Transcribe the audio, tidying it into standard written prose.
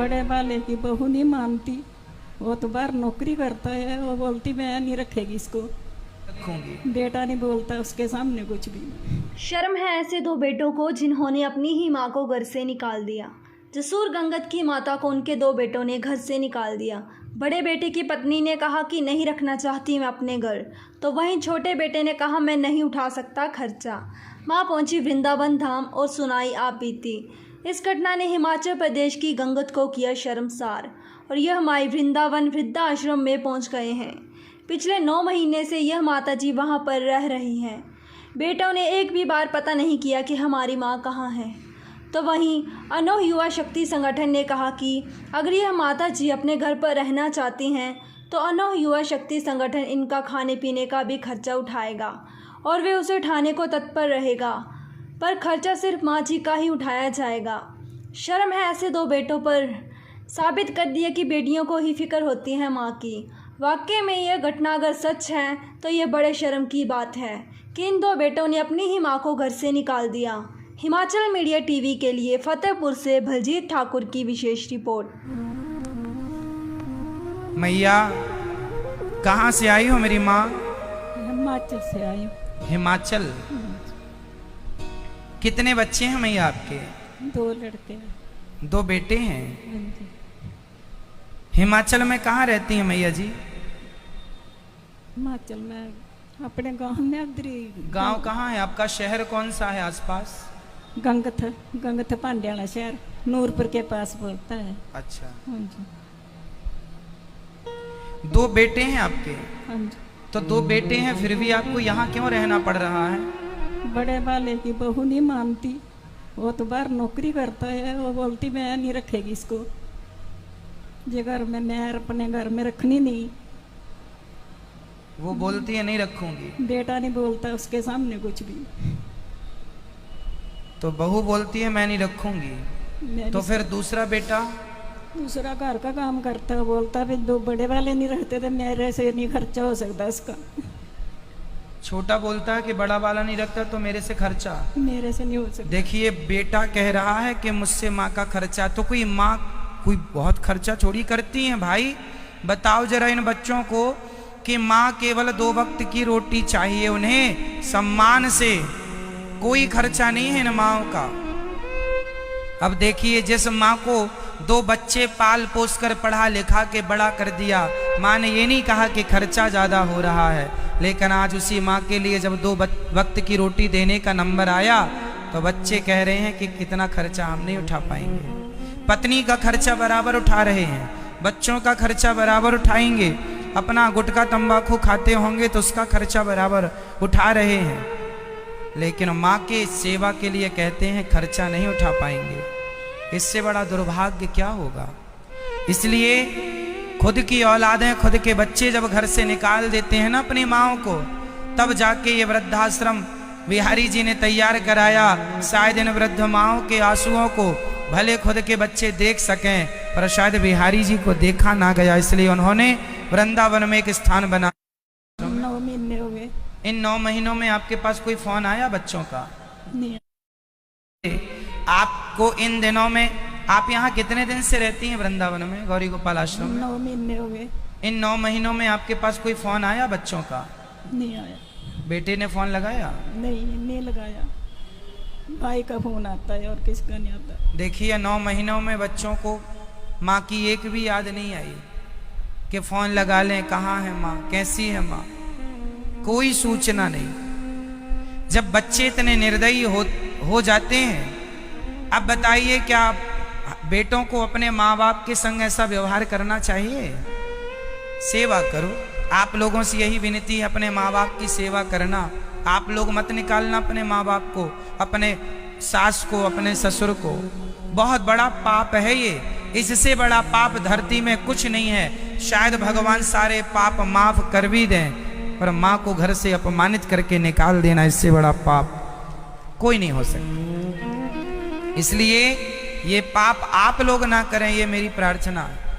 बड़े वाले की बहू नहीं मानती, वो तो बाहर नौकरी करता है। वो बोलती मैं नहीं रखेगी इसको, रखूंगी। बेटा नहीं बोलता उसके सामने कुछ भी। शर्म है ऐसे दो बेटों को जिन्होंने अपनी ही मां को घर से निकाल दिया। जसूर गंगत की माता को उनके दो बेटों ने घर से निकाल दिया। बड़े बेटे की पत्नी ने कहा कि नहीं रखना चाहती मैं अपने घर, तो वहीं छोटे बेटे ने कहा मैं नहीं उठा सकता खर्चा। मां पहुंची वृंदावन धाम और सुनाई आप बीती। इस घटना ने हिमाचल प्रदेश की गंगत को किया शर्मसार और यह माई वृंदावन वृद्धाश्रम में पहुंच गए हैं। पिछले 9 महीने से यह माताजी वहां पर रह रही हैं। बेटों ने एक भी बार पता नहीं किया कि हमारी माँ कहाँ है। तो वहीं अनोह युवा शक्ति संगठन ने कहा कि अगर यह माताजी अपने घर पर रहना चाहती हैं तो अनोह युवा शक्ति संगठन इनका खाने पीने का भी खर्चा उठाएगा और वे उसे उठाने को तत्पर रहेगा, पर खर्चा सिर्फ माँ जी का ही उठाया जाएगा। शर्म है ऐसे दो बेटों पर, साबित कर दिया कि बेटियों को ही फिक्र होती है माँ की। वाकई में यह घटना अगर सच है तो यह बड़े शर्म की बात है कि इन दो बेटों ने अपनी ही माँ को घर से निकाल दिया। हिमाचल मीडिया टीवी के लिए फतेहपुर से बलजीत ठाकुर की विशेष रिपोर्ट। मैया कहाँ से आई हो मेरी माँ? हिमाचल से आई हूँ। हिमाचल। कितने बच्चे हैं मैया आपके? 2 लड़के हैं। 2 बेटे हैं। हाँ जी। हिमाचल में कहाँ रहती हैं मैया जी? हिमाचल में अपने गांव में अदरी। गांव कहाँ है आपका? शहर कौन सा है आसपास? गंगथ पांड्याला शहर नूरपुर के पास पड़ता है। अच्छा। हाँ जी। 2 बेटे हैं आपके? हाँ जी। तो 2 बेटे हैं फिर भी आपको यहाँ क्यों रहना पड़ रहा है? बड़े वाले की बहू नहीं मानती, वो तो बाहर नौकरी करता है। वो बोलती मैं नहीं रखेगी इसको, ये घर में मैं अपने घर में रखनी नहीं। वो बोलती है नहीं रखूंगी। बेटा नहीं बोलता उसके सामने कुछ भी। तो बहू बोलती है मैं नहीं रखूंगी। मैं तो फिर दूसरा बेटा? दूसरा घर का काम करता है, बोलता फिर 2 बड़े वाले नहीं रखते थे, मेरे से नहीं खर्चा हो सकता इसका। छोटा बोलता है कि बड़ा वाला नहीं रखता तो मेरे से खर्चा। मेरे से नहीं हो सकता। देखिए बेटा कह रहा है कि मुझसे माँ का खर्चा, तो कोई माँ कोई बहुत खर्चा चोरी करती है भाई? बताओ जरा इन बच्चों को कि माँ केवल 2 वक्त की रोटी चाहिए उन्हें सम्मान से, कोई खर्चा नहीं है इन माँओं का। अब देखिए जिस माँ को 2 बच्चे पाल पोस कर पढ़ा लिखा के बड़ा कर दिया, माँ ने ये नहीं कहा कि खर्चा ज़्यादा हो रहा है, लेकिन आज उसी माँ के लिए जब 2 वक्त की रोटी देने का नंबर आया तो बच्चे कह रहे हैं कि कितना खर्चा हम नहीं उठा पाएंगे। पत्नी का खर्चा बराबर उठा रहे हैं, बच्चों का खर्चा बराबर उठाएंगे, अपना गुटखा तंबाकू खाते होंगे तो उसका खर्चा बराबर उठा रहे हैं, लेकिन माँ के सेवा के लिए कहते हैं खर्चा नहीं उठा पाएंगे। इससे बड़ा दुर्भाग्य क्या होगा? इसलिए खुद की औलादें, खुद के बच्चे जब घर से निकाल देते हैं ना अपनी माँओं को, तब जाके ये वृद्धाश्रम बिहारी जी ने तैयार कराया। शायद इन वृद्ध माँओं के आंसुओं को भले खुद के बच्चे देख सकें, पर शायद बिहारी जी को देखा ना गया, इसलिए उन्होंने वृंदावन में एक स्थान बना। 9 महीने हो गए। इन 9 महीनों में आपके पास कोई फोन आया बच्चों का? नहीं। आपको इन दिनों में, आप यहाँ कितने दिन से रहती हैं वृंदावन में गौरी गोपाल आश्रम में? 9 महीने हो गए। इन 9 महीनों में आपके पास कोई फोन आया बच्चों का? नहीं आया। बेटे ने फोन लगाया? नहीं लगाया। भाई का फोन आता है और किसका नहीं आता। देखिए 9 महीनों में बच्चों को माँ की एक भी याद नहीं आई कि फोन लगा लें, कहाँ है माँ, कैसी है माँ, कोई सूचना नहीं। जब बच्चे इतने निर्दयी हो जाते हैं, अब बताइए क्या बेटों को अपने माँ बाप के संग ऐसा व्यवहार करना चाहिए? सेवा करो। आप लोगों से यही विनती है, अपने माँ बाप की सेवा करना। आप लोग मत निकालना अपने माँ बाप को, अपने सास को, अपने ससुर को। बहुत बड़ा पाप है ये, इससे बड़ा पाप धरती में कुछ नहीं है। शायद भगवान सारे पाप माफ कर भी दें, पर माँ को घर से अपमानित करके निकाल देना, इससे बड़ा पाप कोई नहीं हो सकता। इसलिए ये पाप आप लोग ना करें, ये मेरी प्रार्थना है।